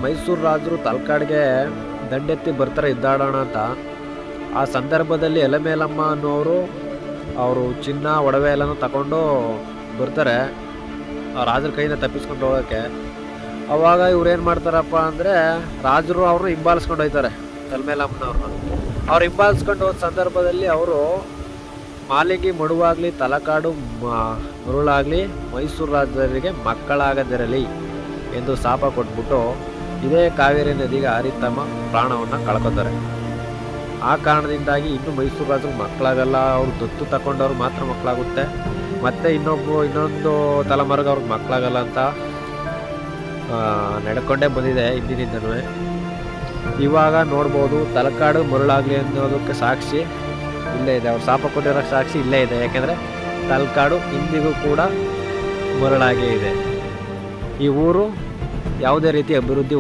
ಮೈಸೂರು ರಾಜರು ತಲಕಾಡಿಗೆ ದಂಡೆತ್ತಿ ಬರ್ತಾರೆ ಇದ್ದಾಡೋಣ ಅಂತ. ಆ ಸಂದರ್ಭದಲ್ಲಿ ಎಲೆಮೇಲಮ್ಮ ಅನ್ನೋರು ಅವರು ಚಿನ್ನ ಒಡವೆ ಎಲ್ಲನೂ ತಗೊಂಡು ಬರ್ತಾರೆ ಆ ರಾಜರ ಕೈಯಿಂದ ತಪ್ಪಿಸ್ಕೊಂಡು ಹೋಗೋಕ್ಕೆ. ಅವಾಗ ಇವ್ರು ಏನು ಮಾಡ್ತಾರಪ್ಪ ಅಂದರೆ ರಾಜರು ಅವ್ರನ್ನ ಹಿಂಬಾಲಿಸ್ಕೊಂಡು ಹೋಗ್ತಾರೆ ಎಲೆಮೇಲಮ್ಮನವ್ರನ್ನ. ಅವ್ರು ಹಿಂಬಾಲಿಸ್ಕೊಂಡು ಹೋದ ಸಂದರ್ಭದಲ್ಲಿ ಅವರು ಮಾಲಿಗೆ ಮಡುವಾಗಲಿ ತಲಕಾಡು ಮರುಳಾಗಲಿ ಮೈಸೂರು ರಾಜರಿಗೆ ಮಕ್ಕಳಾಗದಿರಲಿ ಎಂದು ಶಾಪ ಕೊಟ್ಬಿಟ್ಟು ಇದೇ ಕಾವೇರಿ ನದಿಗೆ ಹಾರಿ ತಮ್ಮ ಪ್ರಾಣವನ್ನು ಕಳ್ಕೊತಾರೆ. ಆ ಕಾರಣದಿಂದಾಗಿ ಇನ್ನು ಮೈಸೂರು ರಾಜರು ಮಕ್ಕಳಾಗಲ್ಲ, ಅವ್ರು ದತ್ತು ತಗೊಂಡವ್ರು ಮಾತ್ರ ಮಕ್ಕಳಾಗುತ್ತೆ, ಮತ್ತೆ ಇನ್ನೊಂದು ತಲೆಮಾರಿಗೆ ಅವ್ರಿಗೆ ಮಕ್ಕಳಾಗಲ್ಲ ಅಂತ ನಡ್ಕೊಂಡೇ ಬಂದಿದೆ ಹಿಂದಿನಿಂದನೂ. ಇವಾಗ ನೋಡ್ಬೋದು ತಲಕಾಡು ಮರುಳಾಗಲಿ ಅನ್ನೋದಕ್ಕೆ ಸಾಕ್ಷಿ ಇಲ್ಲೇ ಇದೆ, ಅವ್ರು ಶಾಪ ಕೊಟ್ಟಿರೋ ಸಾಕ್ಷಿ ಇಲ್ಲೇ ಇದೆ. ಯಾಕೆಂದರೆ ತಲಕಾಡು ಇಂದಿಗೂ ಕೂಡ ಮರಳಾಗೇ ಇದೆ. ಈ ಊರು ಯಾವುದೇ ರೀತಿ ಅಭಿವೃದ್ಧಿ